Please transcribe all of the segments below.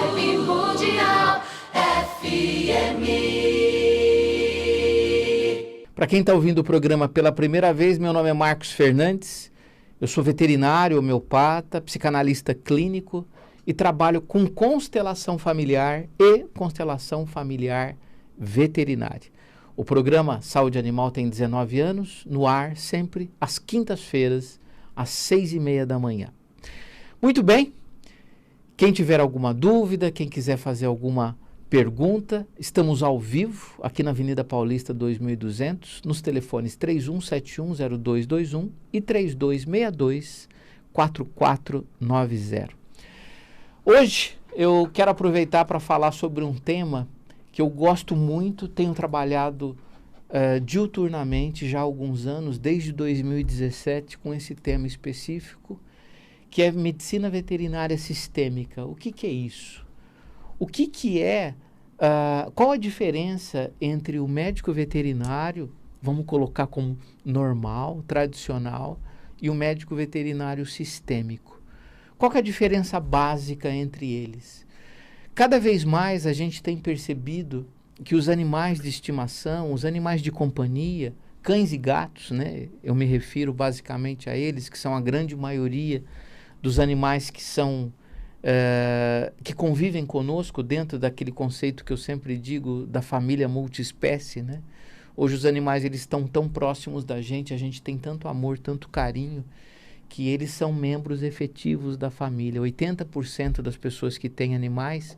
Vibe Mundial FM. Para quem está ouvindo o programa pela primeira vez, meu nome é Marcos Fernandes, eu sou veterinário, homeopata, psicanalista clínico e trabalho com constelação familiar e constelação familiar veterinária. O programa Saúde Animal tem 19 anos, no ar sempre às quintas-feiras, às 6h30 da manhã. Muito bem, quem tiver alguma dúvida, quem quiser fazer alguma pergunta, estamos ao vivo aqui na Avenida Paulista 2200, nos telefones 31710221 e 3262-4490. Hoje eu quero aproveitar para falar sobre um tema que eu gosto muito, tenho trabalhado diuturnamente já há alguns anos, desde 2017, com esse tema específico, que é medicina veterinária sistêmica. O que é isso? O que é, qual a diferença entre o médico veterinário, vamos colocar como normal, tradicional, e o médico veterinário sistêmico? Qual que é a diferença básica entre eles? Cada vez mais a gente tem percebido que os animais de estimação, os animais de companhia, cães e gatos, né? Eu me refiro basicamente a eles, que são a grande maioria dos animais que são que convivem conosco dentro daquele conceito que eu sempre digo da família multiespécie, né? Hoje os animais eles estão tão próximos da gente, a gente tem tanto amor, tanto carinho, que eles são membros efetivos da família. 80% das pessoas que têm animais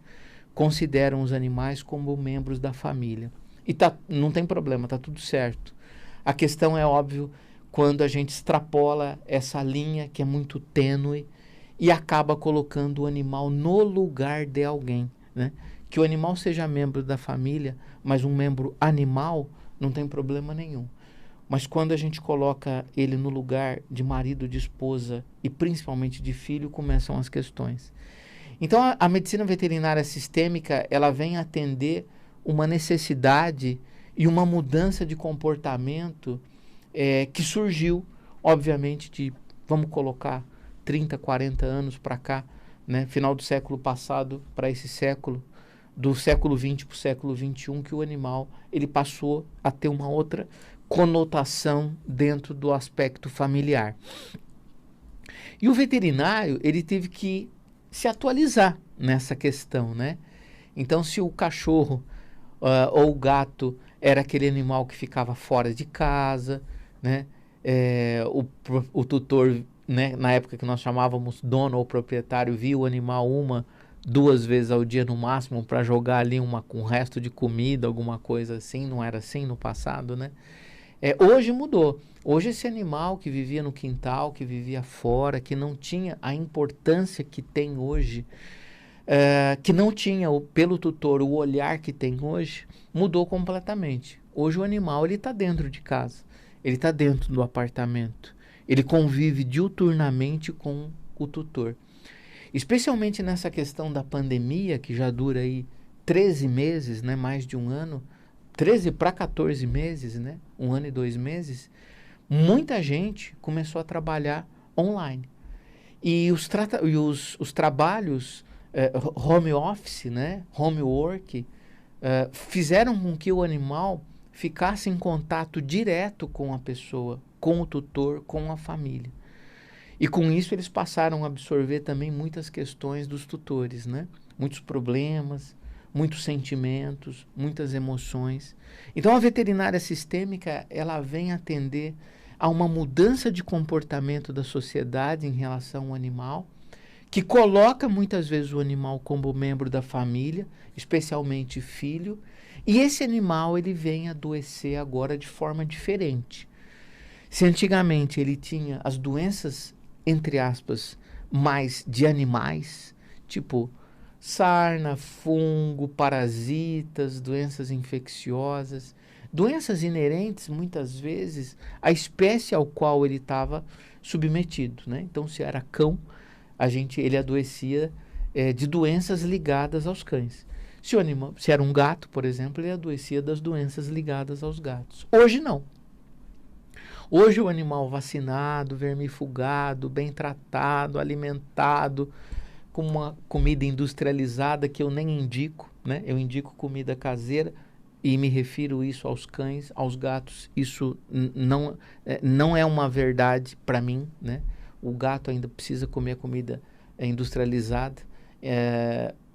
consideram os animais como membros da família. E não tem problema, está tudo certo. A questão é óbvio quando a gente extrapola essa linha que é muito tênue e acaba colocando o animal no lugar de alguém, né? Que o animal seja membro da família, mas um membro animal não tem problema nenhum. Mas quando a gente coloca ele no lugar de marido, de esposa e principalmente de filho, começam as questões. Então a medicina veterinária sistêmica, ela vem atender uma necessidade e uma mudança de comportamento que surgiu, obviamente, de, vamos colocar, 30, 40 anos para cá, né? Final do século passado para esse século, do século XX para o século XXI, que o animal ele passou a ter uma outra conotação dentro do aspecto familiar. E o veterinário ele teve que se atualizar nessa questão, né? Então, se o cachorro ou o gato era aquele animal que ficava fora de casa, né? O tutor, né, na época que nós chamávamos dono ou proprietário, via o animal 1, 2 vezes ao dia no máximo para jogar ali com resto de comida, alguma coisa assim, não era assim no passado, né? Hoje mudou. Hoje esse animal que vivia no quintal, que vivia fora, que não tinha a importância que tem hoje, que não tinha pelo tutor o olhar que tem hoje, mudou completamente. Hoje o animal ele está dentro de casa, ele está dentro do apartamento, ele convive diuturnamente com o tutor. Especialmente nessa questão da pandemia, que já dura aí 13 meses, né, mais de um ano, 13 para 14 meses, né, 1 ano e 2 meses, muita gente começou a trabalhar online. E os trabalhos home office, né, homework, fizeram com que o animal ficasse em contato direto com a pessoa, com o tutor, com a família. E com isso eles passaram a absorver também muitas questões dos tutores, né? Muitos problemas, muitos sentimentos, muitas emoções. Então a veterinária sistêmica, ela vem atender a uma mudança de comportamento da sociedade em relação ao animal, que coloca muitas vezes o animal como membro da família, especialmente filho, e esse animal ele vem adoecer agora de forma diferente. Se antigamente ele tinha as doenças, entre aspas, mais de animais, tipo sarna, fungo, parasitas, doenças infecciosas, doenças inerentes, muitas vezes, à espécie ao qual ele estava submetido, né? Então, se era cão, ele adoecia de doenças ligadas aos cães. Se era um gato, por exemplo, ele adoecia das doenças ligadas aos gatos. Hoje não. Hoje o animal vacinado, vermifugado, bem tratado, alimentado, com uma comida industrializada que eu nem indico, né? Eu indico comida caseira e me refiro isso aos cães, aos gatos. Isso não é uma verdade para mim, né? O gato ainda precisa comer comida industrializada,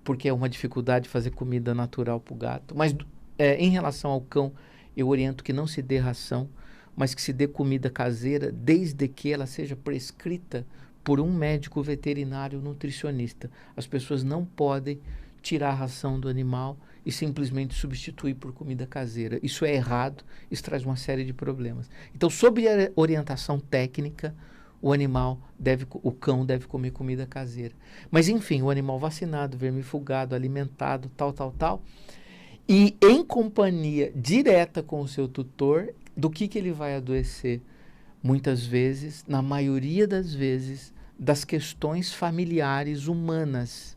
porque é uma dificuldade fazer comida natural para o gato. Mas em relação ao cão, eu oriento que não se dê ração, mas que se dê comida caseira, desde que ela seja prescrita por um médico veterinário nutricionista. As pessoas não podem tirar a ração do animal e simplesmente substituir por comida caseira. Isso é errado, isso traz uma série de problemas. Então, sob a orientação técnica, o cão deve comer comida caseira. Mas, enfim, o animal vacinado, vermifugado, alimentado, tal, e em companhia direta com o seu tutor, do que ele vai adoecer? Muitas vezes, na maioria das vezes, das questões familiares humanas.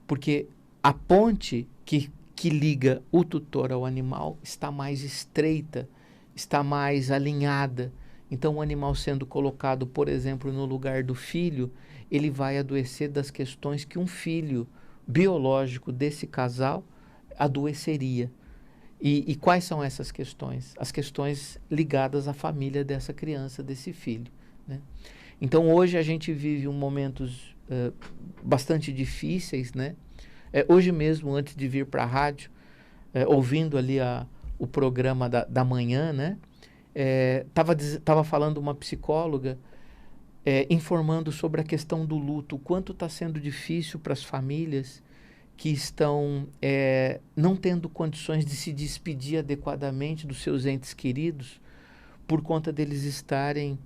Porque a ponte que liga o tutor ao animal está mais estreita, está mais alinhada. Então, o animal sendo colocado, por exemplo, no lugar do filho, ele vai adoecer das questões que um filho biológico desse casal adoeceria. E quais são essas questões? As questões ligadas à família dessa criança, desse filho, né? Então, hoje a gente vive momentos bastante difíceis, né? Hoje mesmo, antes de vir para a rádio, ouvindo ali o programa da manhã, né? Tava falando uma psicóloga informando sobre a questão do luto, o quanto está sendo difícil para as famílias que estão não tendo condições de se despedir adequadamente dos seus entes queridos por conta deles estarem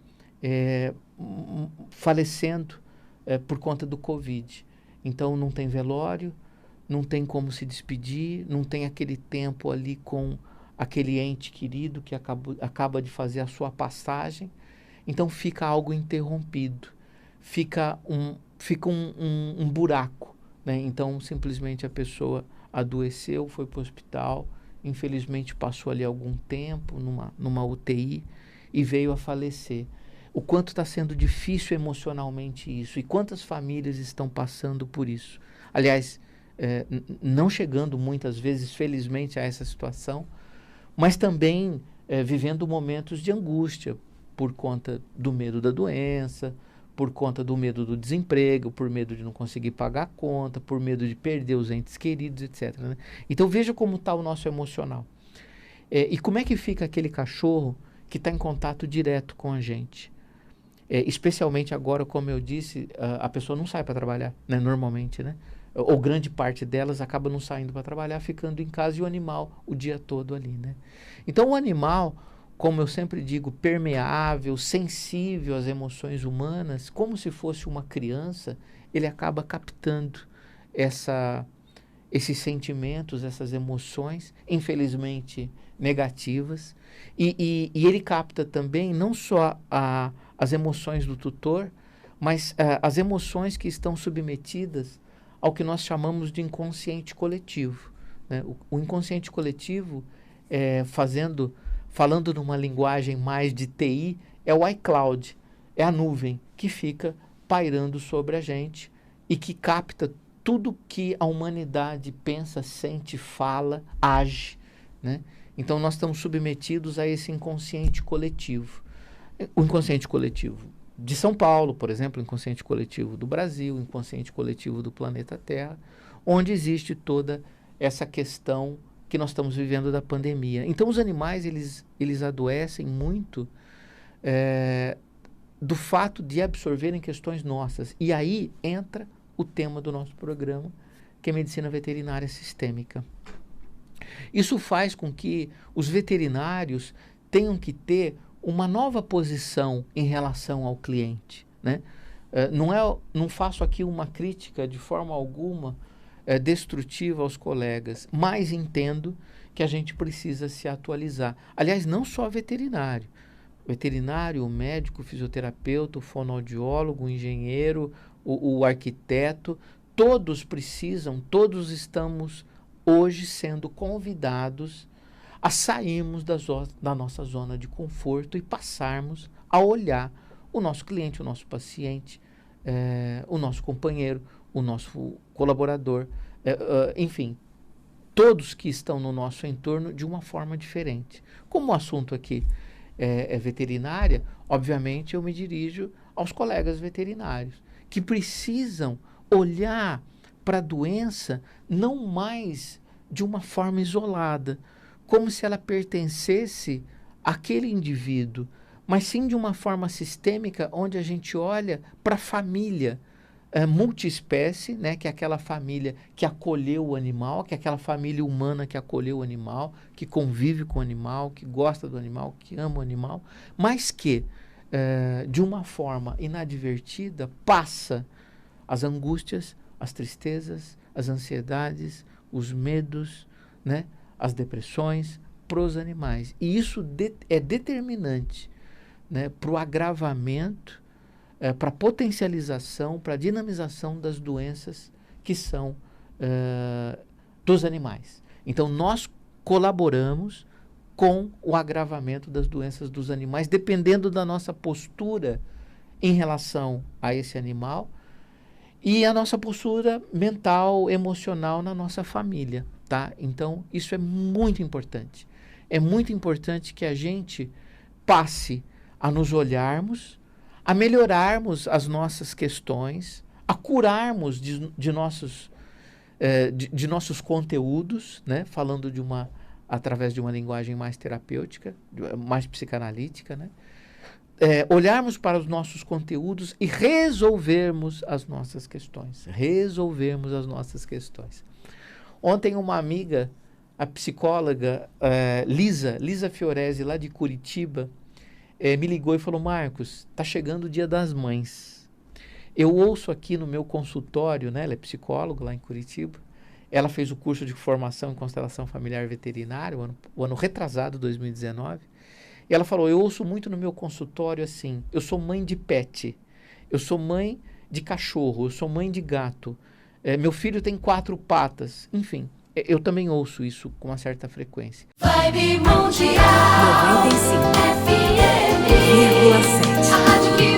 falecendo por conta do Covid. Então, não tem velório, não tem como se despedir, não tem aquele tempo ali com aquele ente querido que acaba de fazer a sua passagem. Então, fica algo interrompido, fica um buraco, né? Então, simplesmente a pessoa adoeceu, foi para o hospital, infelizmente passou ali algum tempo numa UTI e veio a falecer. O quanto está sendo difícil emocionalmente isso e quantas famílias estão passando por isso. Aliás, não chegando muitas vezes, felizmente, a essa situação, mas também vivendo momentos de angústia por conta do medo da doença, por conta do medo do desemprego, por medo de não conseguir pagar a conta, por medo de perder os entes queridos, etc., né? Então, veja como está o nosso emocional. E como é que fica aquele cachorro que está em contato direto com a gente? Especialmente agora, como eu disse, a pessoa não sai para trabalhar, né, normalmente, né? Ou grande parte delas acaba não saindo para trabalhar, ficando em casa, e o animal o dia todo ali, né? Então, o animal, como eu sempre digo, permeável, sensível às emoções humanas, como se fosse uma criança, ele acaba captando esses sentimentos, essas emoções, infelizmente negativas, e ele capta também não só as emoções do tutor, mas as emoções que estão submetidas ao que nós chamamos de inconsciente coletivo, né? O inconsciente coletivo, falando numa linguagem mais de TI, é o iCloud, é a nuvem que fica pairando sobre a gente e que capta tudo que a humanidade pensa, sente, fala, age, né? Então, nós estamos submetidos a esse inconsciente coletivo. O inconsciente coletivo de São Paulo, por exemplo, o inconsciente coletivo do Brasil, o inconsciente coletivo do planeta Terra, onde existe toda essa questão que nós estamos vivendo da pandemia. Então, os animais, eles adoecem muito do fato de absorverem questões nossas. E aí entra o tema do nosso programa, que é medicina veterinária sistêmica. Isso faz com que os veterinários tenham que ter uma nova posição em relação ao cliente, né? Não faço aqui uma crítica de forma alguma destrutiva aos colegas, mas entendo que a gente precisa se atualizar. Aliás, não só veterinário, o médico, o fisioterapeuta, o fonoaudiólogo, o engenheiro, o arquiteto, todos todos estamos hoje sendo convidados a sairmos da nossa zona de conforto e passarmos a olhar o nosso cliente, o nosso paciente, o nosso companheiro, o nosso colaborador, enfim, todos que estão no nosso entorno de uma forma diferente. Como o assunto aqui é veterinária, obviamente eu me dirijo aos colegas veterinários, que precisam olhar para a doença não mais de uma forma isolada, como se ela pertencesse àquele indivíduo, mas sim de uma forma sistêmica, onde a gente olha para a família multiespécie, né, que é aquela família que acolheu o animal, que é aquela família humana que acolheu o animal, que convive com o animal, que gosta do animal, que ama o animal, mas que, de uma forma inadvertida, passa as angústias, as tristezas, as ansiedades, os medos, né, as depressões para os animais. E isso é determinante, né, para o agravamento, para a potencialização, para a dinamização das doenças que são dos animais. Então, nós colaboramos com o agravamento das doenças dos animais, dependendo da nossa postura em relação a esse animal e a nossa postura mental, emocional na nossa família, tá? Então, isso é muito importante. É muito importante que a gente passe a nos olharmos, a melhorarmos as nossas questões, a curarmos de nossos conteúdos, né? Falando através de uma linguagem mais terapêutica, mais psicanalítica, né? Olharmos para os nossos conteúdos e resolvermos as nossas questões. Ontem uma amiga, a psicóloga Lisa Fiorese, lá de Curitiba, me ligou e falou: Marcos, está chegando o Dia das Mães. Eu ouço aqui no meu consultório, né, ela é psicóloga lá em Curitiba, ela fez o curso de formação em constelação familiar veterinária, o ano retrasado, 2019, e ela falou: eu ouço muito no meu consultório assim, eu sou mãe de pet, eu sou mãe de cachorro, eu sou mãe de gato, meu filho tem 4 patas, enfim, eu também ouço isso com uma certa frequência. Vibe Mundial 95,7. FM, a rádio que